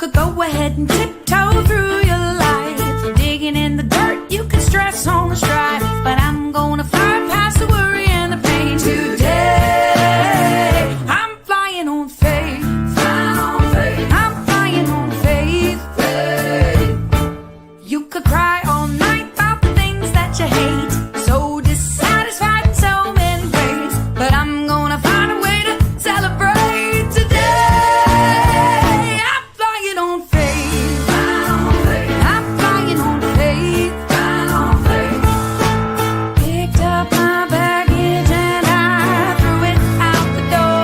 could go ahead and tiptoe through your life, digging in the dirt, you can stress on the strife, but I'm gonna fly past the worry and the pain today. I'm flying on faith, I'm flying on faith. You could cry all night about the things that you hate, so dissatisfied in so many ways, but I'm gonna find a way to celebrate today. I'm flying on faith, I'm flying on faith. Picked up my baggage and I threw it out the door.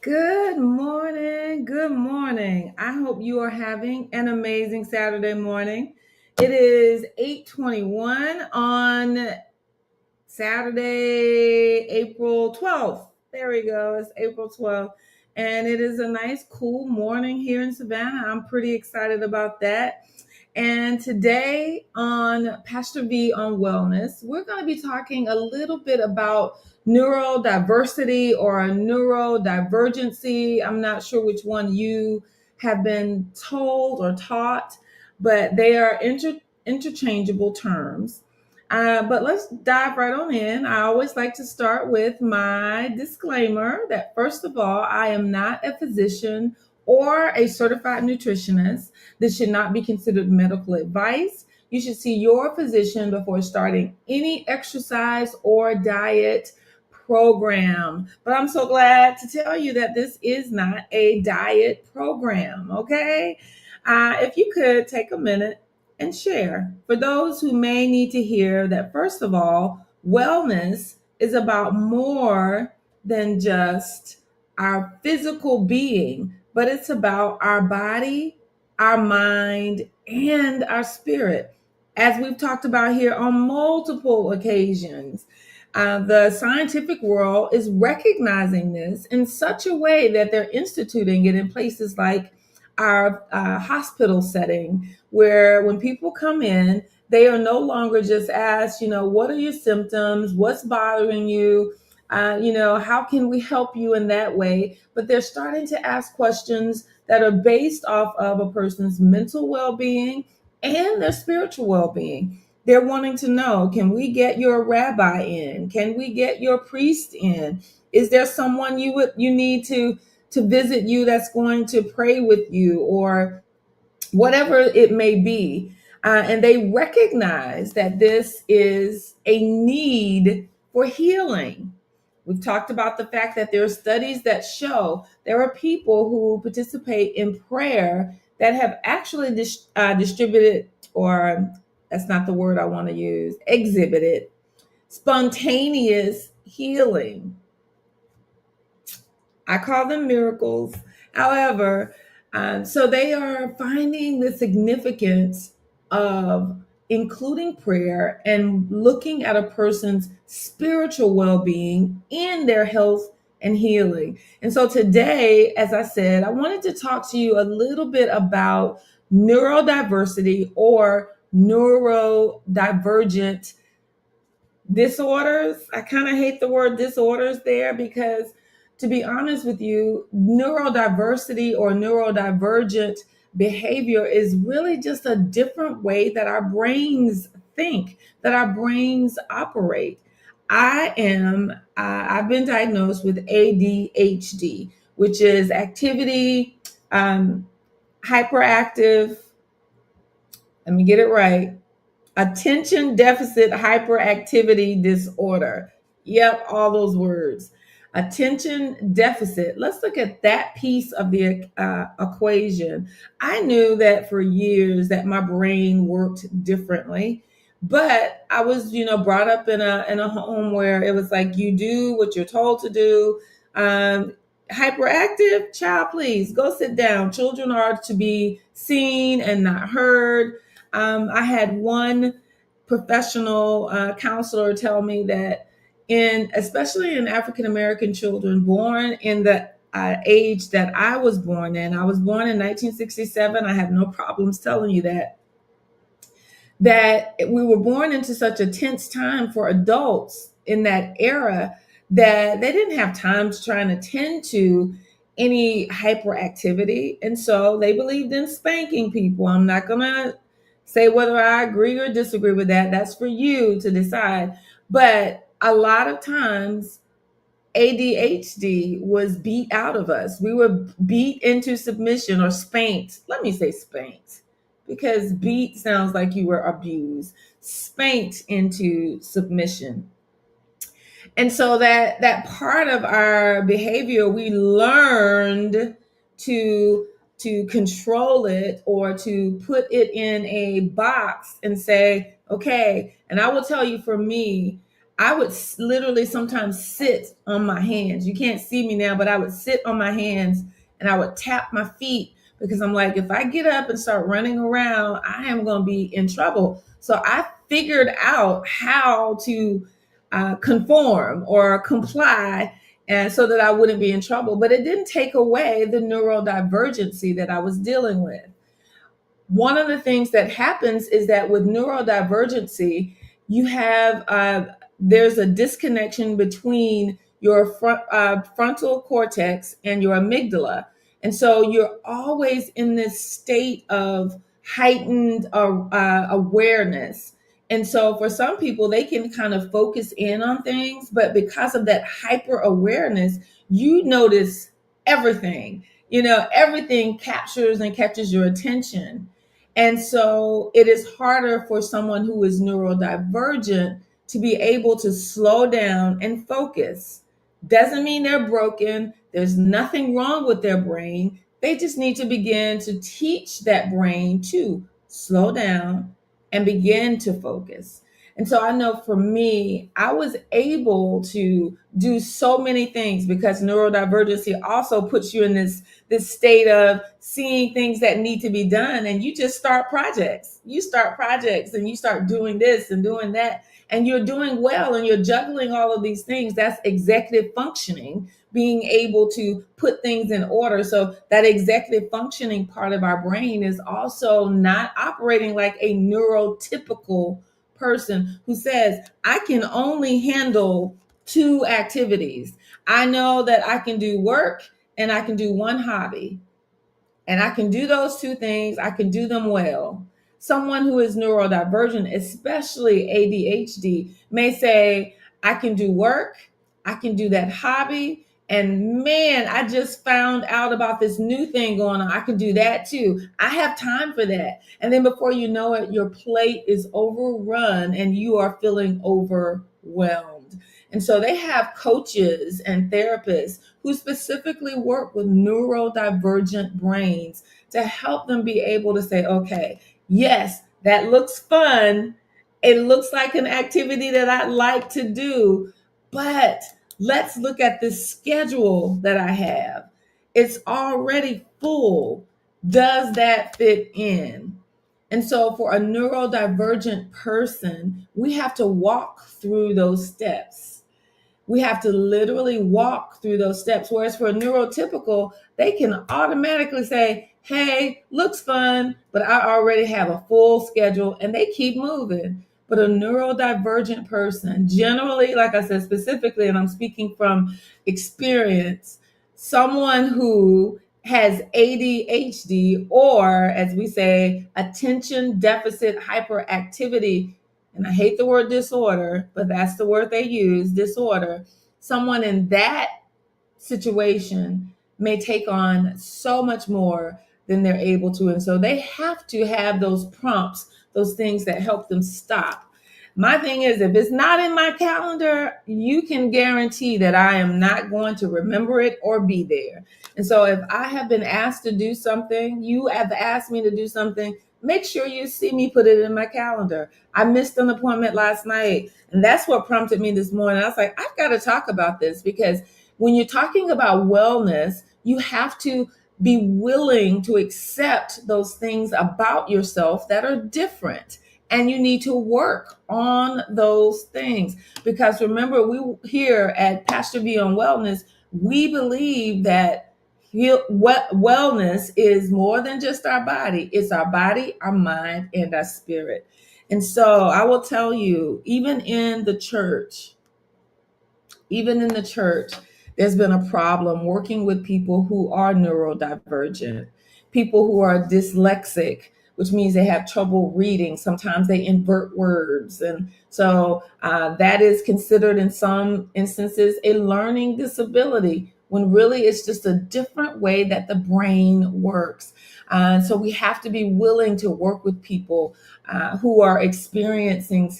Good morning. Good morning. I hope you are having an amazing Saturday morning. It is 8:21 on Saturday, April 12th. There we go. It's April 12th. And it is a nice, cool morning here in Savannah. I'm pretty excited about that. And today on Pastor V on Wellness, we're going to be talking a little bit about neurodiversity or a neurodivergency. I'm not sure which one you have been told or taught, but they are interchangeable terms. But let's dive right on in. I always like to start with my disclaimer that, first of all, I am not a physician or a certified nutritionist. This should not be considered medical advice. You should see your physician before starting any exercise or diet program. But I'm so glad to tell you that this is not a diet program, okay? If you could take a minute and share for those who may need to hear that, first of all, wellness is about more than just our physical being, but it's about our body, our mind, and our spirit. As we've talked about here on multiple occasions, the scientific world is recognizing this in such a way that they're instituting it in places like our hospital setting, where when people come in, they are no longer just asked, what are your symptoms? What's bothering you? How can we help you in that way? But they're starting to ask questions that are based off of a person's mental well-being and their spiritual well-being. They're wanting to know, can we get your rabbi in? Can we get your priest in? Is there someone you need to visit you that's going to pray with you, or whatever it may be? And they recognize that this is a need for healing. We've talked about the fact that there are studies that show there are people who participate in prayer that have actually distributed, or that's not the word I want to use, exhibited spontaneous healing. I call them miracles. However, so they are finding the significance of including prayer and looking at a person's spiritual well-being in their health and healing. And so today, as I said, I wanted to talk to you a little bit about neurodiversity or neurodivergent disorders. I kind of hate the word disorders there because, to be honest with you, neurodiversity or neurodivergent behavior is really just a different way that our brains think, that our brains operate. I've been diagnosed with ADHD, which is activity, hyperactive, let me get it right, attention deficit hyperactivity disorder. Yep, all those words. Attention deficit. Let's look at that piece of the equation. I knew that for years that my brain worked differently, but I was, brought up in a home where it was like, you do what you're told to do. Hyperactive, child, please go sit down. Children are to be seen and not heard. I had one professional counselor tell me that especially in African American children born in the age that I was born in, I was born in 1967. I have no problems telling you that that we were born into such a tense time for adults in that era that they didn't have time to try and attend to any hyperactivity. And so they believed in spanking people. I'm not going to say whether I agree or disagree with that. That's for you to decide. But a lot of times, ADHD was beat out of us. We were beat into submission or spanked. Let me say spanked because beat sounds like you were abused. Spanked into submission. And so that part of our behavior, we learned to control it or to put it in a box and say, okay. And I will tell you, for me, I would literally sometimes sit on my hands. You can't see me now, but I would sit on my hands and I would tap my feet because I'm like, if I get up and start running around, I am going to be in trouble. So I figured out how to conform or comply, and so that I wouldn't be in trouble. But it didn't take away the neurodivergency that I was dealing with. One of the things that happens is that with neurodivergency, you have there's a disconnection between your frontal cortex and your amygdala. And so you're always in this state of heightened awareness. And so for some people, they can kind of focus in on things, but because of that hyper awareness, you notice everything. Everything captures and catches your attention. And so it is harder for someone who is neurodivergent to be able to slow down and focus. Doesn't mean they're broken. There's nothing wrong with their brain. They just need to begin to teach that brain to slow down and begin to focus. And so I know for me, I was able to do so many things because neurodivergency also puts you in this state of seeing things that need to be done. And you just start projects. You start projects and you start doing this and doing that. And you're doing well and you're juggling all of these things. That's executive functioning, being able to put things in order. So that executive functioning part of our brain is also not operating like a neurotypical person who says, I can only handle 2 activities. I know that I can do work and I can do one hobby. And I can do those 2 things. I can do them well. Someone who is neurodivergent, especially ADHD, may say, I can do work, I can do that hobby, and man, I just found out about this new thing going on. I can do that too. I have time for that. And then before you know it, your plate is overrun and you are feeling overwhelmed. And so they have coaches and therapists who specifically work with neurodivergent brains to help them be able to say, okay, yes, that looks fun. It looks like an activity that I'd like to do, but let's look at this schedule that I have. It's already full. Does that fit in? And so for a neurodivergent person, we have to walk through those steps. We have to literally walk through those steps. Whereas for a neurotypical, they can automatically say, hey, looks fun, but I already have a full schedule, and they keep moving. But a neurodivergent person, generally, like I said, specifically, and I'm speaking from experience, someone who has ADHD, or as we say, attention deficit hyperactivity, and I hate the word disorder, but that's the word they use, disorder. Someone in that situation may take on so much more than they're able to. And so they have to have those prompts, those things that help them stop. My thing is, if it's not in my calendar, you can guarantee that I am not going to remember it or be there. And so if I have been asked to do something, you have asked me to do something, make sure you see me put it in my calendar. I missed an appointment last night, and that's what prompted me this morning. I was like, I've got to talk about this, because when you're talking about wellness, you have to be willing to accept those things about yourself that are different. And you need to work on those things. Because remember, we here at Pastor V on Wellness, we believe that wellness is more than just our body. It's our body, our mind, and our spirit. And so I will tell you, even in the church, there's been a problem working with people who are neurodivergent, people who are dyslexic, which means they have trouble reading. Sometimes they invert words. And so that is considered in some instances a learning disability, when really it's just a different way that the brain works. So we have to be willing to work with people who are experiencing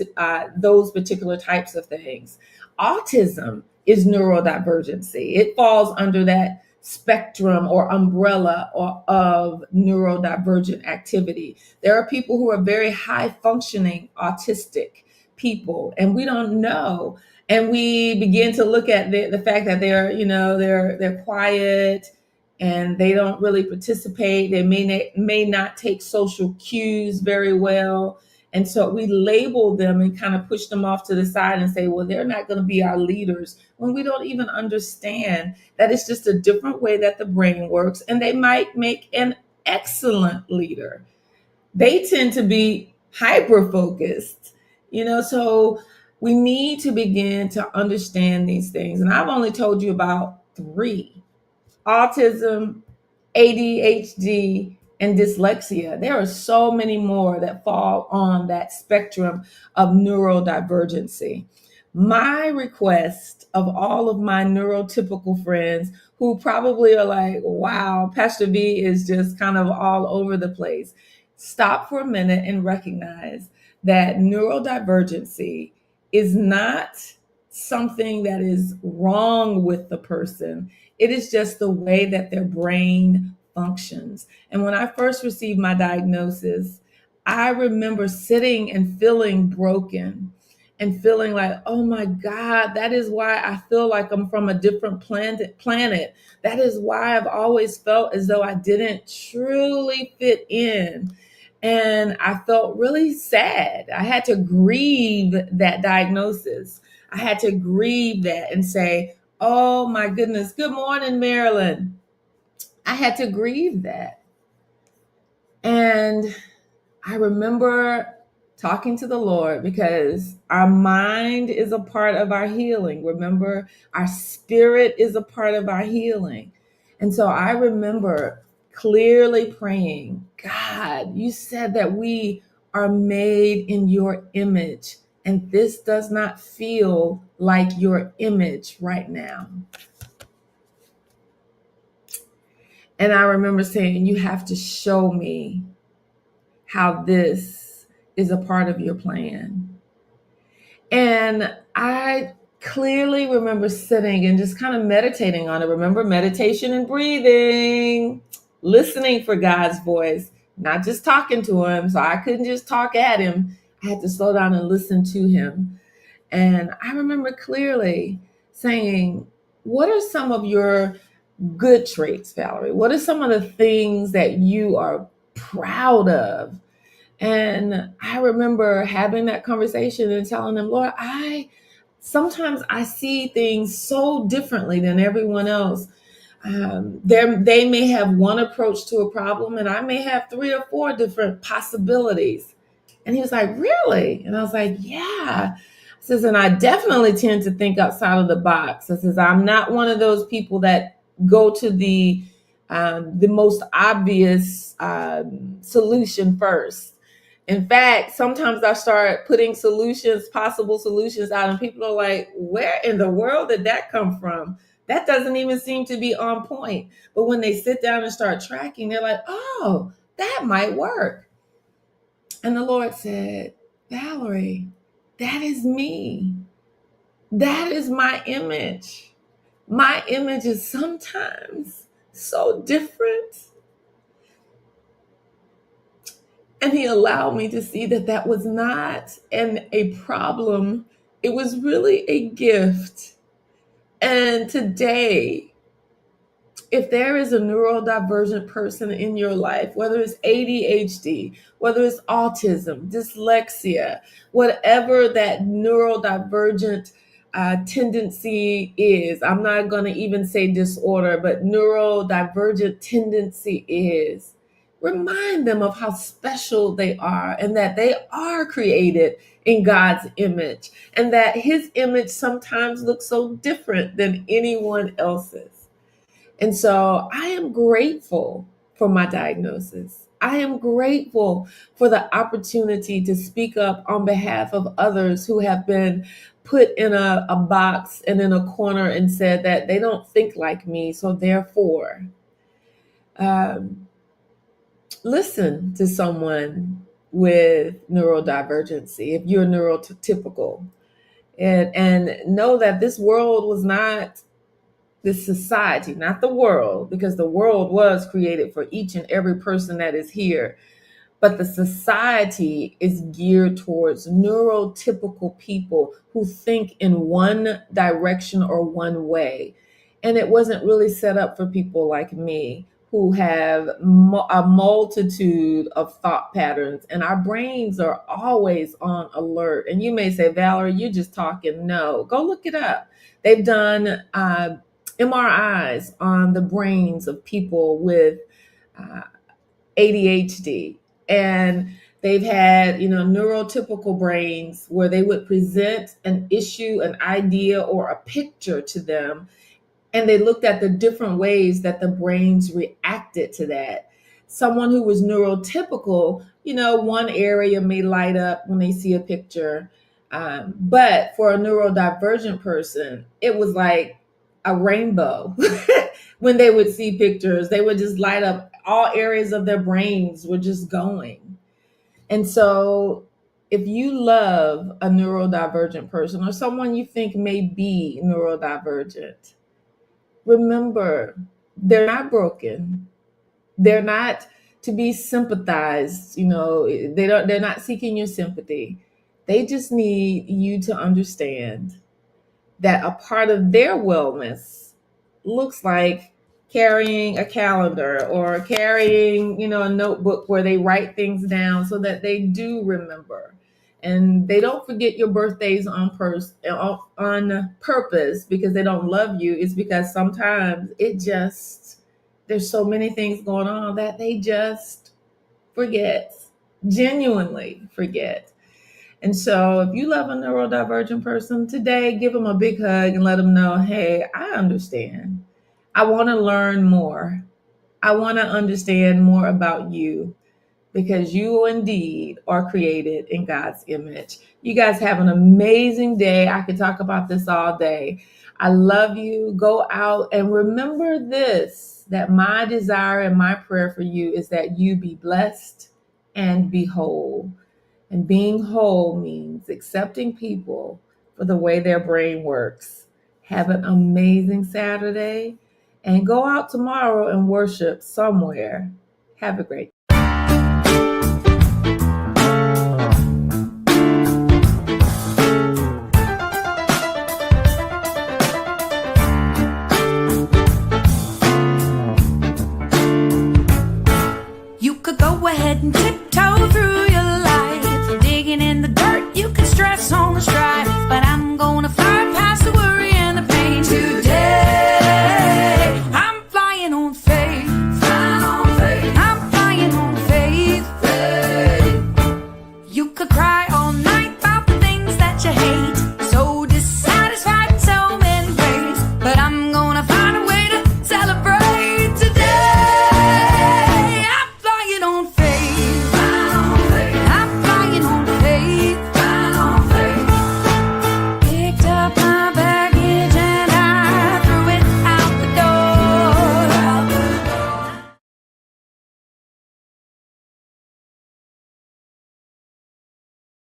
those particular types of things. Autism is neurodivergency. It falls under that spectrum or umbrella of neurodivergent activity. There are people who are very high functioning autistic people, and we don't know. And we begin to look at the fact that they're quiet and they don't really participate. They may not take social cues very well. And so we label them and kind of push them off to the side and say, well, they're not going to be our leaders, when we don't even understand that it's just a different way that the brain works. And they might make an excellent leader. They tend to be hyper focused, so we need to begin to understand these things. And I've only told you about 3: autism, ADHD, and dyslexia. There are so many more that fall on that spectrum of neurodivergency. My request of all of my neurotypical friends who probably are like, wow, Pastor V is just kind of all over the place, stop for a minute and recognize that neurodivergency is not something that is wrong with the person. It is just the way that their brain functions. And when I first received my diagnosis, I remember sitting and feeling broken and feeling like, oh my God, that is why I feel like I'm from a different planet. That is why I've always felt as though I didn't truly fit in. And I felt really sad. I had to grieve that diagnosis. I had to grieve that and say, oh my goodness, good morning, Marilyn. I had to grieve that. And I remember talking to the Lord, because our mind is a part of our healing. Remember, our spirit is a part of our healing. And so I remember clearly praying, God, you said that we are made in your image, and this does not feel like your image right now. And I remember saying, you have to show me how this is a part of your plan. And I clearly remember sitting and just kind of meditating on it. Remember, meditation and breathing, listening for God's voice, not just talking to him. So I couldn't just talk at him. I had to slow down and listen to him. And I remember clearly saying, what are some of your good traits, Valerie? What are some of the things that you are proud of? And I remember having that conversation and telling them, Lord, sometimes I see things so differently than everyone else. They may have one approach to a problem, and I may have 3 or 4 different possibilities. And he was like, really? And I was like, yeah. I says, and I definitely tend to think outside of the box. I says, I'm not one of those people that go to the most obvious solution first. In fact, sometimes I start putting possible solutions out, and people are like, where in the world did that come from? That doesn't even seem to be on point. But when they sit down and start tracking, they're like, oh, that might work. And the Lord said, Valerie, that is me. That is my image. My image is sometimes so different. And he allowed me to see that that was not a problem. It was really a gift. And today, if there is a neurodivergent person in your life, whether it's ADHD, whether it's autism, dyslexia, whatever that neurodivergent tendency is, I'm not going to even say disorder, but neurodivergent tendency is, remind them of how special they are and that they are created in God's image and that his image sometimes looks so different than anyone else's. And so I am grateful for my diagnosis. I am grateful for the opportunity to speak up on behalf of others who have been put in a box and in a corner and said that they don't think like me, so therefore, listen to someone with neurodivergency if you're neurotypical, and know that this world was not this society, not the world, because the world was created for each and every person that is here. But the society is geared towards neurotypical people who think in one direction or one way. And it wasn't really set up for people like me who have a multitude of thought patterns, and our brains are always on alert. And you may say, Valerie, you're just talking. No, go look it up. They've done MRIs on the brains of people with ADHD, and they've had, neurotypical brains where they would present an issue, an idea, or a picture to them, and they looked at the different ways that the brains reacted to that. Someone who was neurotypical, one area may light up when they see a picture, but for a neurodivergent person, it was like a rainbow. When they would see pictures, they would just light up. All areas of their brains were just going. And so if you love a neurodivergent person or someone you think may be neurodivergent, remember, they're not broken. They're not to be sympathized. They're not seeking your sympathy. They just need you to understand that a part of their wellness looks like carrying a calendar or carrying, a notebook where they write things down so that they do remember. And they don't forget your birthdays on purpose because they don't love you. It's because sometimes there's so many things going on that they just forget, genuinely forget. And so if you love a neurodivergent person today, give them a big hug and let them know, hey, I understand. I want to learn more. I want to understand more about you because you indeed are created in God's image. You guys have an amazing day. I could talk about this all day. I love you. Go out and remember this, that my desire and my prayer for you is that you be blessed and be whole. And being whole means accepting people for the way their brain works. Have an amazing Saturday and go out tomorrow and worship somewhere. Have a great day. You could go ahead and tiptoe through your life, digging in the dirt. You can stress on the strife, but